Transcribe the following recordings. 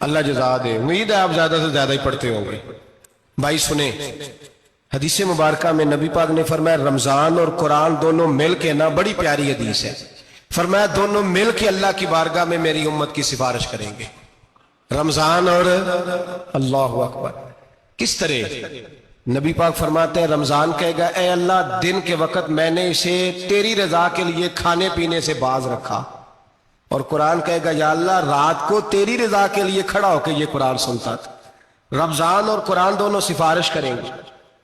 اللہ جزا دے، امید ہے آپ زیادہ سے زیادہ ہی پڑھتے ہوں گے۔ بھائی سنیں، حدیث مبارکہ میں نبی پاک نے فرمایا رمضان اور قرآن دونوں مل کے نا، بڑی پیاری حدیث ہے، فرمایا دونوں مل کے اللہ کی بارگاہ میں میری امت کی سفارش کریں گے، رمضان اور اللہ اکبر۔ کس طرح؟ نبی پاک فرماتے ہیں رمضان کہے گا اے اللہ دن کے وقت میں نے اسے تیری رضا کے لیے کھانے پینے سے باز رکھا، اور قرآن کہے گا یا اللہ رات کو تیری رضا کے لیے کھڑا ہو کے یہ قرآن سنتا تھا۔ رمضان اور قرآن دونوں سفارش کریں گے۔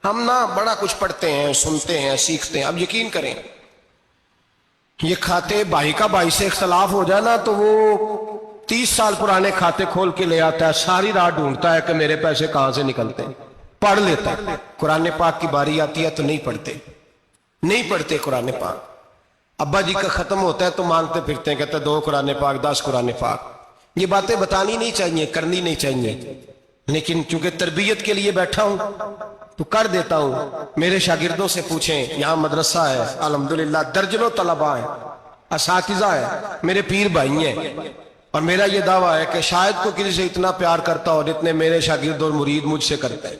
ہم نا بڑا کچھ پڑھتے ہیں، سنتے ہیں، سیکھتے ہیں، اب یقین کریں یہ کھاتے بھائی کا بھائی سے اختلاف ہو جائے نا تو وہ 30 سال پرانے کھاتے کھول کے لے آتا ہے، ساری رات ڈھونڈتا ہے کہ میرے پیسے کہاں سے نکلتے ہیں، پڑھ لیتا ہے۔ قرآن پاک کی باری آتی ہے تو نہیں پڑھتے قرآن پاک۔ ابا جی کا ختم ہوتا ہے تو مانگتے پھرتے ہیں، کہتے ہیں 2 قرآن پاک 10 قرآن پاک۔ یہ باتیں بتانی نہیں چاہیے، کرنی نہیں چاہیے، لیکن چونکہ تربیت کے لیے بیٹھا ہوں تو کر دیتا ہوں۔ میرے شاگردوں سے پوچھیں، یہاں مدرسہ ہے الحمدللہ، درجنوں طلباء ہیں، اساتذہ ہیں، میرے پیر بھائی ہیں، اور میرا یہ دعویٰ ہے کہ شاید کو کسی سے اتنا پیار کرتا ہو جتنے میرے شاگرد اور مرید مجھ سے کرتے ہیں،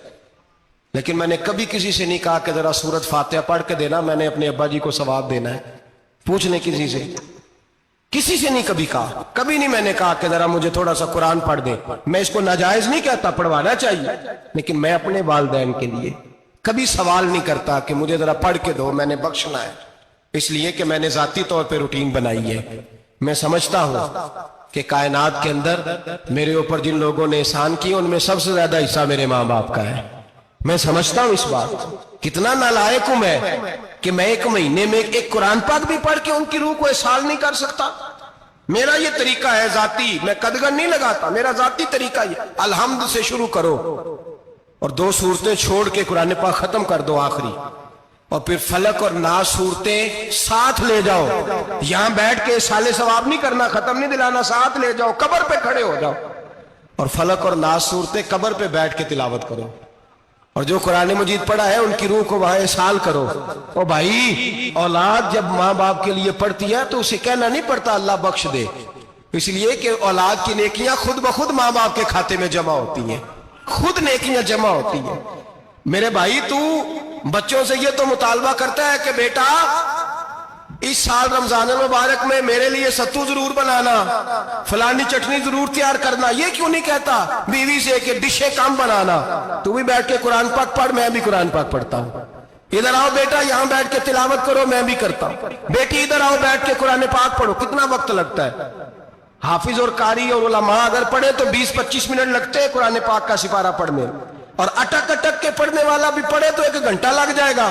لیکن میں نے کبھی کسی سے نہیں کہا کہ ذرا سورۃ فاتحہ پڑھ کے دینا، میں نے اپنے ابا جی کو ثواب دینا ہے۔ پوچھ لیں کسی سے نہیں کبھی کہا، کبھی نہیں میں نے کہا کہ ذرا مجھے تھوڑا سا قرآن پڑھ دیں۔ میں اس کو ناجائز نہیں کہتا، پڑھوانا چاہیے، لیکن میں اپنے والدین کے لیے کبھی سوال نہیں کرتا کہ مجھے ذرا پڑھ کے دو، میں نے بخشنا ہے، اس لیے کہ میں نے ذاتی طور پہ روٹین بنائی ہے۔ میں سمجھتا ہوں کہ کائنات کے اندر میرے اوپر جن لوگوں نے احسان کیے ان میں سب سے زیادہ حصہ میرے ماں باپ کا ہے۔ میں سمجھتا ہوں اس بات، کتنا نالائق ہوں میں کہ میں 1 مہینے میں ایک قرآن پاک بھی پڑھ کے ان کی روح کو احسان نہیں کر سکتا۔ میرا یہ طریقہ ہے ذاتی، میں قدغن نہیں لگاتا، میرا ذاتی طریقہ یہ، الحمد سے شروع کرو اور 2 سورتیں چھوڑ کے قرآن پاک ختم کر دو آخری، اور پھر فلق اور ناس صورتیں ساتھ لے جاؤ۔ یہاں بیٹھ کے سالے ثواب نہیں کرنا، ختم نہیں دلانا، ساتھ لے جاؤ، قبر پہ کھڑے ہو جاؤ اور فلق اور ناس صورتیں قبر پہ بیٹھ کے تلاوت کرو، اور جو قرآن مجید پڑھا ہے ان کی روح کو وہاں احسال کرو۔ اور بھائی اولاد جب ماں باپ کے لیے پڑھتی ہے تو اسے کہنا نہیں پڑتا اللہ بخش دے، اس لیے کہ اولاد کی نیکیاں خود بخود ماں باپ کے کھاتے میں جمع ہوتی ہیں، خود نیکیاں جمع ہوتی ہیں۔ میرے بھائی تو بچوں سے یہ تو مطالبہ کرتا ہے کہ بیٹا اس سال رمضان المبارک میں میرے لیے ستو ضرور بنانا، فلانی چٹنی ضرور تیار کرنا، یہ کیوں نہیں کہتا بیوی سے کہ ڈشیں کم بنانا، تو بھی بیٹھ کے قرآن پاک پڑھ، میں بھی قرآن پاک پڑھتا ہوں۔ ادھر آؤ بیٹا یہاں بیٹھ کے تلاوت کرو، میں بھی کرتا ہوں۔ بیٹی ادھر آؤ بیٹھ کے قرآن پاک پڑھو۔ کتنا وقت لگتا ہے؟ حافظ اور قاری اور علماء اگر پڑھے تو 20-25 منٹ لگتے ہیں قرآن پاک کا سپارہ پڑھنے، اور اٹک اٹک کے پڑھنے والا بھی پڑھے تو 1 گھنٹہ لگ جائے گا۔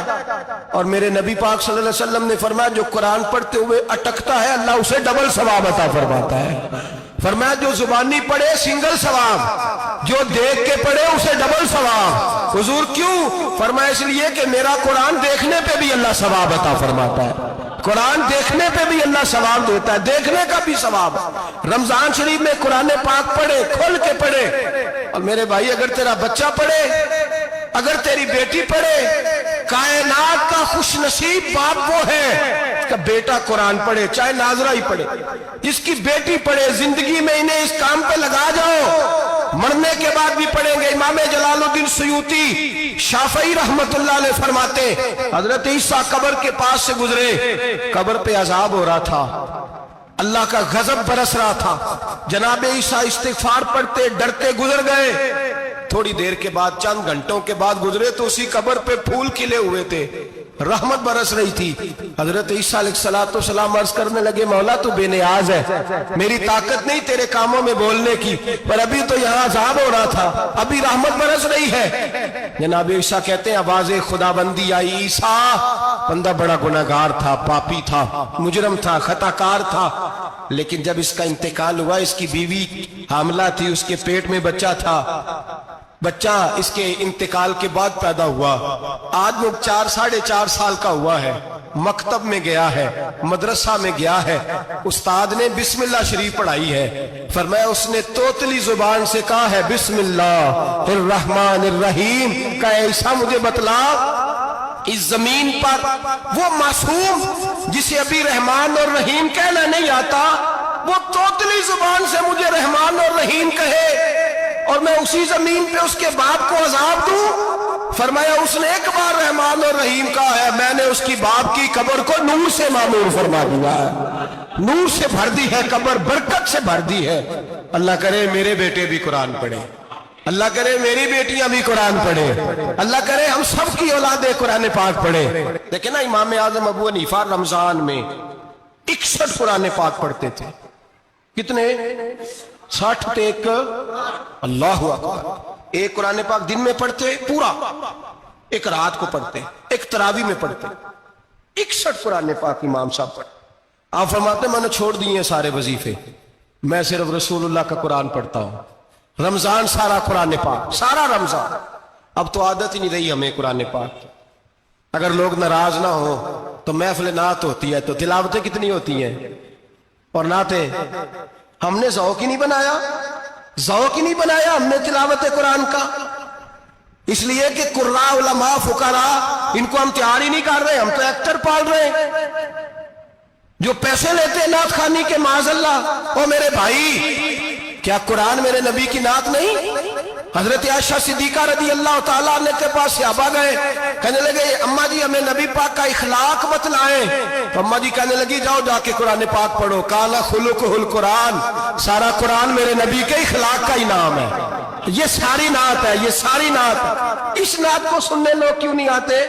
اور میرے نبی پاک صلی اللہ علیہ وسلم نے فرمایا جو قرآن پڑھتے ہوئے اٹکتا ہے اللہ اسے ڈبل ثواب عطا فرماتا ہے۔ فرمایا جو زبانی پڑھے سنگل ثواب، جو دیکھ کے پڑھے اسے ڈبل ثواب۔ حضور کیوں؟ فرمایا اس لیے کہ میرا قرآن دیکھنے پہ بھی اللہ ثواب عطا فرماتا ہے، قرآن دیکھنے پہ بھی اللہ ثواب دیتا ہے، دیکھنے کا بھی ثواب۔ رمضان شریف میں قرآن پاک پڑھے، کھول کے پڑھے۔ اور میرے بھائی اگر تیرا بچہ پڑھے، اگر تیری بیٹی پڑھے، کائنات کا خوش نصیب باپ وہ ہے اس کا بیٹا قرآن پڑھے، چاہے ناظرہ ہی پڑھے، جس کی بیٹی پڑھے۔ زندگی میں انہیں اس کام پہ لگا جاؤ، مرنے کے بعد بھی پڑھیں گے۔ امام جلال الدین سیوطی شافعی رحمت اللہ علیہ فرماتے حضرت عیسیٰ قبر کے پاس سے گزرے، قبر پہ عذاب ہو رہا تھا، اللہ کا غضب برس رہا تھا، جناب عیسیٰ استغفار پڑھتے ڈرتے گزر گئے۔ تھوڑی دیر کے بعد، چند گھنٹوں کے بعد گزرے تو اسی قبر پہ پھول کھلے ہوئے تھے، رحمت برس رہی تھی۔ حضرت عیسیٰ علیہ السلام عرض کرنے لگے مولا تو بے نیاز ہے، میری طاقت نہیں تیرے کاموں میں بولنے کی، پر ابھی تو یہاں عذاب ہو رہا تھا، ابھی رحمت برس رہی ہے۔ جناب عیسیٰ کہتے ہیں آواز خدا بندی آئی، عیسیٰ بندہ بڑا گناہگار تھا، پاپی تھا، مجرم تھا، خطا کار تھا، لیکن جب اس کا انتقال ہوا، اس کی بیوی حاملہ تھی، اس کے پیٹ میں بچہ تھا، بچہ اس کے انتقال کے بعد پیدا ہوا، آج وہ 4-4.5 سال کا ہوا ہے، مکتب میں گیا ہے، مدرسہ میں گیا ہے، استاد نے بسم اللہ شریف پڑھائی ہے، فرمایا اس نے توتلی زبان سے کہا ہے بسم اللہ الرحمن الرحیم، کہ ایسا مجھے بتلا اس زمین پر وہ معصوم جسے ابھی رحمان اور رحیم کہنا نہیں آتا، وہ توتلی زبان سے مجھے رحمان اور رحیم کہے اور میں اسی زمین پہ اس کے باپ کو عذاب دوں؟ فرمایا اس نے ایک بار رحمان اور رحیم کہا ہے، میں نے اس کی باپ کی قبر کو نور سے معمور فرما دیا ہے، نور سے بھر دی ہے قبر، برکت سے بھر دی ہے۔ اللہ کرے میرے بیٹے بھی قرآن پڑھیں، اللہ کرے میری بیٹیاں بھی قرآن پڑھیں، اللہ کرے ہم سب کی اولادیں قرآن پاک پڑھیں۔ دیکھیں نا امام اعظم ابو حنیفہ رمضان میں 61 قرآن پاک پڑھتے تھے۔ کتنے؟ 60 ٹیک اللہ اکبر۔ ایک قرآن پاک دن میں پڑھتے پورا، ایک رات کو پڑھتے، ایک تراویح میں پڑھتے۔ 61 قرآن پاک امام صاحب پڑھتے۔ آپ فرماتے میں نے چھوڑ دیے سارے وظیفے، میں صرف رسول اللہ کا قرآن پڑھتا ہوں۔ رمضان سارا قرآن پاک، سارا رمضان۔ اب تو عادت ہی نہیں رہی ہمیں قرآن پاک۔ اگر لوگ ناراض نہ ہو تو محفل نعت ہوتی ہے تو تلاوتیں کتنی ہوتی ہیں، اور نعتیں ہم نے ذوق ہی نہیں بنایا، ذوق ہی نہیں بنایا ہم نے تلاوت قرآن کا، اس لیے کہ قراء علماء فقراء ان کو ہم تیار ہی نہیں کر رہے، ہم تو ایکٹر پال رہے ہیں جو پیسے لیتے ہیں نعت خوانی کے، معاذ اللہ۔ او میرے بھائی، کیا قرآن میرے نبی کی نعت نہیں؟ حضرت عائشہ صدیقہ رضی اللہ تعالیٰ عنہ کے پاس صحابہ گئے، کہنے لگے اماں جی ہمیں نبی پاک کا اخلاق بتلائیں، تو اماں جی کہنے لگی جاؤ جا کے قرآن پاک پڑھو، قال خلقہ القرآن، سارا قرآن میرے نبی کے اخلاق کا انعام ہے۔ یہ ساری نعت ہے، یہ ساری نعت ہے۔ اس نعت کو سننے لوگ کیوں نہیں آتے؟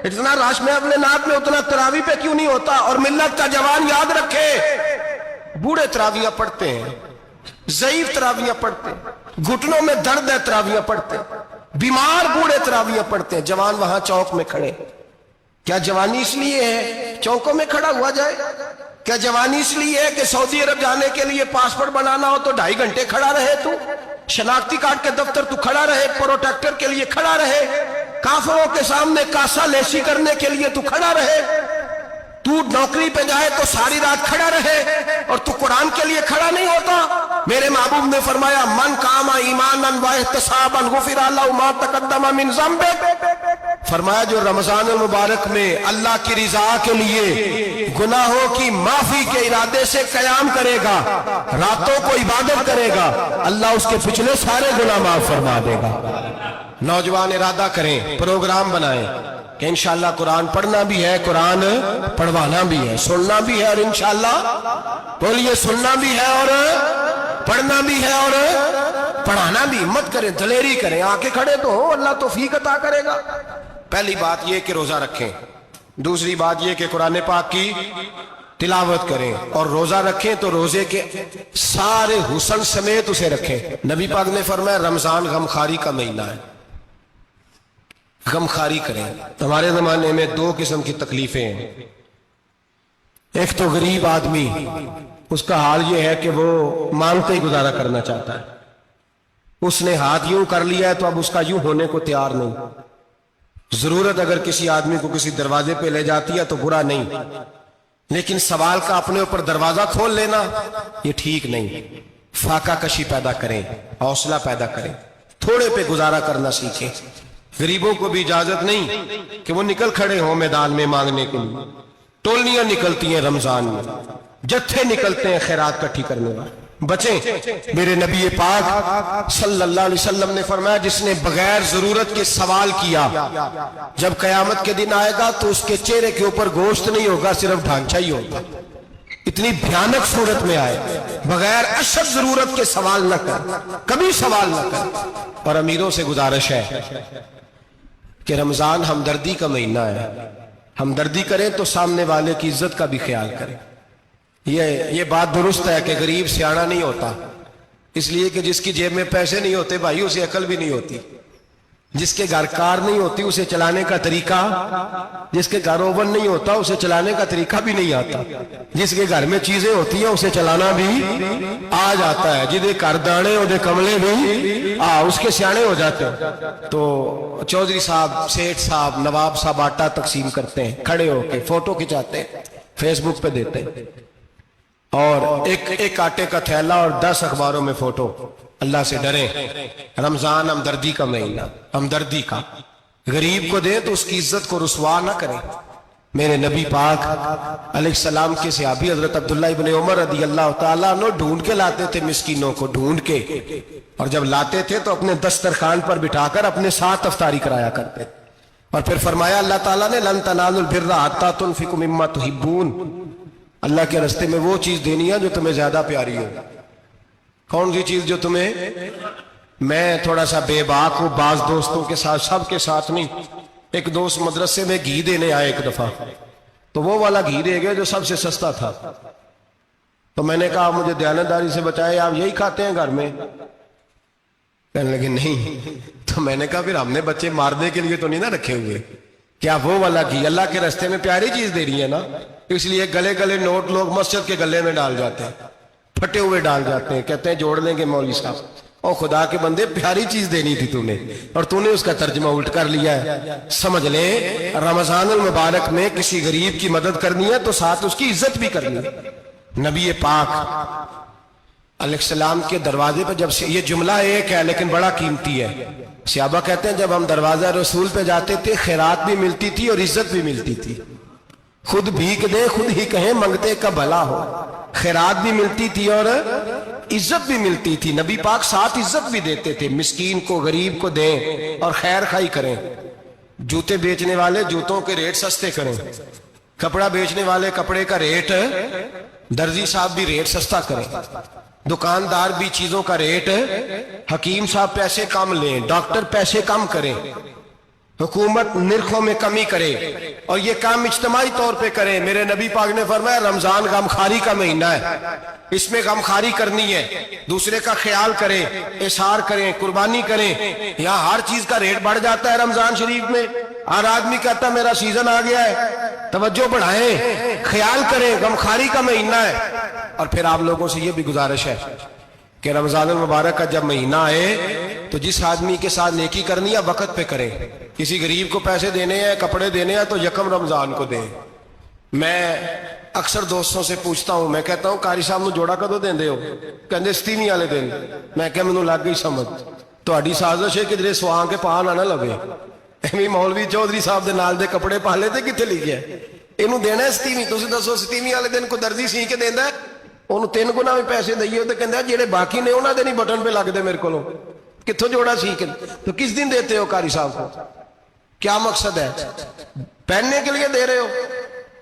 اتنا راش میں اپنے نعت میں اتنا تراویح پہ کیوں نہیں ہوتا؟ اور ملت کا جوان یاد رکھے، بوڑھے تراویح پڑھتے ہیں، ضعیف تراویح پڑھتے ہیں، گھٹنوں میں درد ہے تراویح پڑھتے ہیں، بیمار بوڑھے تراویح پڑھتے ہیں، جوان وہاں چوک میں کھڑے۔ کیا جوانی اس لیے ہے چوکوں میں کھڑا ہوا جائے؟ کیا جوانی اس لیے ہے کہ سعودی عرب جانے کے لیے پاسپورٹ بنانا ہو تو 2.5 گھنٹے کھڑا رہے تو؟ شناختی کارڈ کے دفتر تو کھڑا رہے، پروٹیکٹر کے لیے کھڑا رہے، کافروں کے سامنے کاسا لیسی کرنے کے لیے تو کھڑا رہے، تو نوکری پہ جائے تو ساری رات کھڑا رہے، اور تو قرآن کے لیے کھڑا نہیں ہوتا؟ میرے محبوب نے فرمایا من قام ایمانا واحتسابا غفر له ما تقدم من ذنبه، فرمایا جو رمضان المبارک میں اللہ کی رضا کے لیے گناہوں کی معافی کے ارادے سے قیام کرے گا، راتوں کو عبادت کرے گا، اللہ اس کے پچھلے سارے گناہ معاف فرما دے گا۔ نوجوان ارادہ کریں، پروگرام بنائیں کہ انشاءاللہ قرآن پڑھنا بھی ہے، قرآن پڑھوانا بھی ہے، سننا بھی ہے، اور انشاءاللہ بولیے سننا بھی ہے اور پڑھنا بھی ہے اور پڑھانا بھی۔ ہمت کریں، دلیری کریں، آکے کھڑے تو ہو، اللہ توفیق عطا کرے گا۔ پہلی بات یہ کہ روزہ رکھیں، دوسری بات یہ کہ قرآن پاک کی تلاوت کریں، اور روزہ رکھیں تو روزے کے سارے حسن سمیت اسے رکھیں۔ نبی پاک نے فرمایا رمضان غمخاری کا مہینہ ہے، غمخاری کریں۔ ہمارے زمانے میں 2 قسم کی تکلیفیں ہیں۔ ایک تو غریب آدمی، اس کا حال یہ ہے کہ وہ مانگتے ہی گزارا کرنا چاہتا ہے، اس نے ہاتھ یوں کر لیا ہے تو اب اس کا یوں ہونے کو تیار نہیں۔ ضرورت اگر کسی آدمی کو کسی دروازے پہ لے جاتی ہے تو برا نہیں، لیکن سوال کا اپنے اوپر دروازہ کھول لینا یہ ٹھیک نہیں۔ فاقہ کشی پیدا کریں، حوصلہ پیدا کریں، تھوڑے پہ گزارا کرنا سیکھیں۔ غریبوں کو بھی اجازت نہیں کہ وہ نکل کھڑے ہوں میدان میں مانگنے کے لیے، ٹولیاں نکلتی ہیں رمضان میں، جتھے نکلتے ہیں خیرات کٹھی کرنے والے۔ بچیں، میرے نبی پاک صلی اللہ علیہ وسلم نے فرمایا جس نے بغیر ضرورت کے سوال کیا، جب قیامت کے دن آئے گا تو اس کے چہرے کے اوپر گوشت نہیں ہوگا، صرف ڈھانچہ ہی ہوگا۔ اتنی بھیانک صورت میں آئے، بغیر اشد ضرورت کے سوال نہ کر، کبھی سوال نہ کر۔ اور امیروں سے گزارش ہے کہ رمضان ہمدردی کا مہینہ ہے، ہمدردی کریں تو سامنے والے کی عزت کا بھی خیال کریں۔ یہ بات درست ہے کہ غریب سیاڑا نہیں ہوتا، اس لیے کہ جس کی جیب میں پیسے نہیں ہوتے بھائی اسے عقل بھی نہیں ہوتی، جس کے گھر کار نہیں ہوتی اسے چلانے کا طریقہ، جس کے گھر اوون نہیں ہوتا اسے چلانے کا طریقہ بھی نہیں آتا، جس کے گھر میں چیزیں ہوتی ہیں اسے چلانا بھی آ جاتا ہے، جدے گھر دانے اودے کملے بھی اس کے سیانے ہو جاتے ہیں۔ تو چودھری صاحب، سیٹھ صاحب، نواب صاحب آٹا تقسیم کرتے ہیں، کھڑے ہو کے فوٹو کھچاتے ہیں، فیس بک پہ دیتے ہیں، اور ایک آٹے کا تھیلا اور 10 اخباروں میں فوٹو۔ اللہ سے ڈریں، رمضان ہمدردی کا مہینہ، ہمدردی کا۔ غریب کو دیں تو اس کی عزت کو رسوا نہ کریں، میرے نبی پاک علیہ السلام کے صحابی حضرت عبداللہ ابن عمر رضی اللہ تعالیٰ عنہ ڈھونڈ کے لاتے تھے مسکینوں کو، ڈھونڈ کے، اور جب لاتے تھے تو اپنے دسترخوان پر بٹھا کر اپنے ساتھ افطاری کرایا کرتے تھے۔ اور پھر فرمایا اللہ تعالیٰ نے لن تنالوا البر حتی تنفقوا مما تحبون، اللہ کے راستے میں وہ چیز دینی ہے جو تمہیں زیادہ پیاری ہو۔ کون سی چیز جو تمہیں؟ میں تھوڑا سا بے باک ہوں، بعض دوستوں کے ساتھ، سب کے ساتھ نہیں۔ ایک دوست مدرسے میں گھی دینے آئے ایک دفعہ، تو وہ والا گھی دے گئے جو سب سے سستا تھا۔ تو میں نے کہا مجھے دیانتداری سے بچائے، آپ یہی کھاتے ہیں گھر میں؟ کہنے لگے نہیں۔ تو میں نے کہا پھر ہم نے بچے مارنے کے لیے تو نہیں نا رکھے ہوئے، کیا وہ والا گھی اللہ کے راستے میں پیاری چیز دے رہی ہے نا، اس لیے گلے گلے نوٹ لوگ مسجد کے گلے میں ڈال جاتے ہیں، پھٹے ہوئے ڈال جاتے ہیں، کہتے ہیں جوڑ لیں گے مولوی صاحب۔ اور خدا کے بندے پیاری چیز دینی تھی تو نے، اور تو نے اس کا ترجمہ الٹ کر لیا ہے۔ سمجھ لیں رمضان المبارک میں کسی غریب کی مدد کرنی ہے تو ساتھ اس کی عزت بھی کرنی ہے۔ نبی پاک علیہ السلام کے دروازے پہ جب سے، یہ جملہ ایک ہے لیکن بڑا قیمتی ہے، صحابہ کہتے ہیں جب ہم دروازہ رسول پہ جاتے تھے خیرات بھی ملتی تھی اور عزت بھی ملتی تھی۔ خود بھیک دے خود ہی کہیں منگتے کا بھلا ہو، خیرات بھی ملتی تھی اور عزت بھی ملتی تھی۔ نبی پاک ساتھ عزت بھی دیتے تھے، مسکین کو غریب کو دیں اور خیر خائی کریں۔ جوتے بیچنے والے جوتوں کے ریٹ سستے کریں، کپڑا بیچنے والے کپڑے کا ریٹ، درزی صاحب بھی ریٹ سستا کریں، دکاندار بھی چیزوں کا ریٹ، حکیم صاحب پیسے کم لیں، ڈاکٹر پیسے کم کریں، حکومت نرخوں میں کمی کرے، اور یہ کام اجتماعی طور پہ کریں۔ میرے نبی پاک نے فرمایا رمضان غمخواری کا مہینہ ہے، اس میں غمخواری کرنی ہے، دوسرے کا خیال کریں، احسار کریں، قربانی کریں۔ یہاں ہر چیز کا ریٹ بڑھ جاتا ہے رمضان شریف میں، ہر آدمی کہتا ہے میرا سیزن آ گیا ہے، توجہ بڑھائیں، خیال کریں، غمخواری کا مہینہ ہے۔ اور پھر آپ لوگوں سے یہ بھی گزارش ہے کہ رمضان المبارک کا جب مہینہ آئے تو جس آدمی کے ساتھ نیکی کرنی ہے وقت پہ کریں۔ کسی غریب کو پیسے دینے ہیں، کپڑے دینے ہیں تو یکم رمضان کو دیں۔ میں اکثر دوستوں سے پوچھتا ہوں، میں کہتا ہوں قاری صاحب نو جوڑا کدو دیندے ہو؟ کہندے 27 والے دن۔ میں کہ مینوں لگ گئی سمجھ، تہاڈی سازش ہے کہ جڑے سواں کے پا نہ لگے۔ ایویں مولوی چودھری صاحب دے نال دے کپڑے پا لے تے کتے لکھیا ہے اینوں دینا ہے 27؟ تسی دسو 27 والے دن کو درزی سی کے دیندا ہے؟ انہوں 3 گنا بھی پیسے دئیے تو کہندے جڑے باقی نے انہاں دے نہیں بٹن پہ لگ دے میرے کولوں، کتھوں جوڑا سی کے؟ تو کس دن دیتے ہو قاری صاحب کو؟ کیا مقصد ہے؟ پہننے کے لیے دے رہے ہو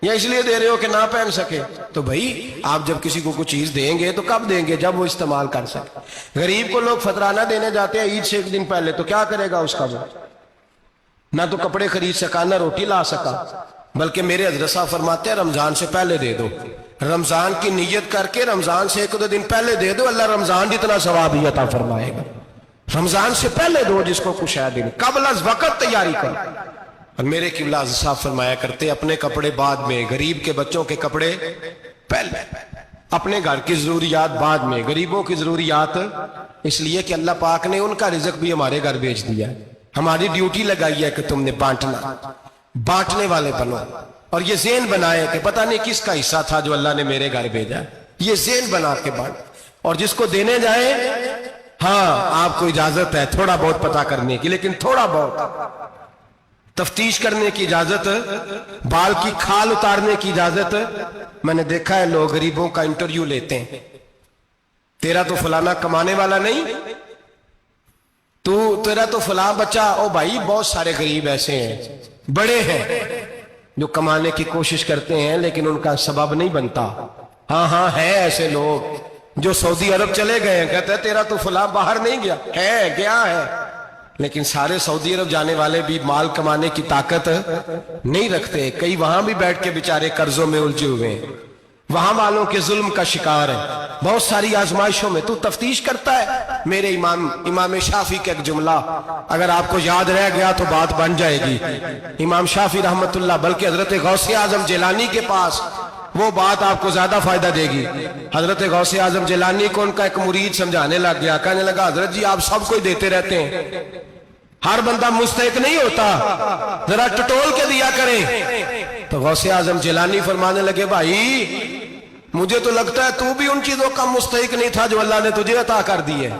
یا اس لیے دے رہے ہو کہ نہ پہن سکے؟ تو بھائی آپ جب کسی کو کوئی چیز دیں گے تو کب دیں گے؟ جب وہ استعمال کر سکے۔ غریب کو لوگ فطرانہ دینے جاتے ہیں عید سے ایک دن پہلے، تو کیا کرے گا اس کا؟ وہ نہ تو کپڑے خرید سکا نہ روٹی لا سکا، بلکہ میرے حضرت صاحب فرماتے ہیں رمضان سے پہلے دے دو، رمضان کی نیت کر کے رمضان سے 1-2 دن پہلے دے دو، اللہ رمضان جتنا ثواب ہی عطا فرمائے گا۔ رمضان سے پہلے دو جس کو کچھ ہے دن، قبل از وقت تیاری کرو۔ اور میرے قبلہ حضرت صاحب فرمایا کرتے اپنے کپڑے بعد میں، غریب کے بچوں کے کپڑے پہلے، اپنے گھر کی ضروریات بعد میں، غریبوں کی ضروریات، اس لیے کہ اللہ پاک نے ان کا رزق بھی ہمارے گھر بھیج دیا ہے۔ ہماری ڈیوٹی لگائی ہے کہ تم نے بانٹنا، بانٹنے والے بنو، اور یہ ذہن بنائے کہ پتہ نہیں کس کا حصہ تھا جو اللہ نے میرے گھر بھیجا، یہ ذہن بنا کے بانٹ۔ اور جس کو دینے جائیں، ہاں آپ کو اجازت ہے تھوڑا بہت پتہ کرنے کی، لیکن تھوڑا بہت تفتیش کرنے کی اجازت، بال کی کھال اتارنے کی اجازت۔ میں نے دیکھا ہے لوگ غریبوں کا انٹرویو لیتے ہیں، تیرا تو فلانا کمانے والا نہیں، تیرا تو فلاں بچہ، او بھائی بہت سارے غریب ایسے ہیں، بڑے ہیں جو کمانے کی کوشش کرتے ہیں لیکن ان کا سبب نہیں بنتا۔ ہاں ہے ایسے لوگ جو سعودی عرب چلے گئے ہیں، کہتے ہیں تیرا تو فلاں باہر نہیں گیا، ہے گیا ہے، لیکن سارے سعودی عرب جانے والے بھی مال کمانے کی طاقت نہیں رکھتے، کئی وہاں بھی بیٹھ کے بیچارے قرضوں میں الجھے ہوئے ہیں، وہاں والوں کے ظلم کا شکار ہے، بہت ساری آزمائشوں میں تو تفتیش کرتا ہے۔ میرے امام شافعی کا ایک جملہ اگر آپ کو یاد رہ گیا تو بات بن جائے گی۔ امام شافعی رحمت اللہ، بلکہ حضرت غوث اعظم جیلانی کے پاس وہ بات آپ کو زیادہ فائدہ دے گی۔ حضرت غوث اعظم جیلانی کو ان کا ایک مرید سمجھانے لگ گیا، کہنے لگا حضرت جی آپ سب کو دیتے رہتے ہیں، ہر بندہ مستحق نہیں ہوتا، ذرا ٹٹول کے دیا کریں۔ تو غوث اعظم جیلانی فرمانے لگے بھائی مجھے تو لگتا ہے تو بھی ان چیزوں کا مستحق نہیں تھا جو اللہ نے تجھے عطا کر دی ہے،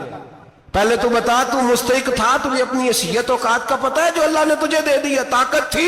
پہلے تو بتا تو مستحق تھا، تجھے اپنی حیثیت اوقات کا پتہ ہے جو اللہ نے تجھے دے دی ہے؟ طاقت تھی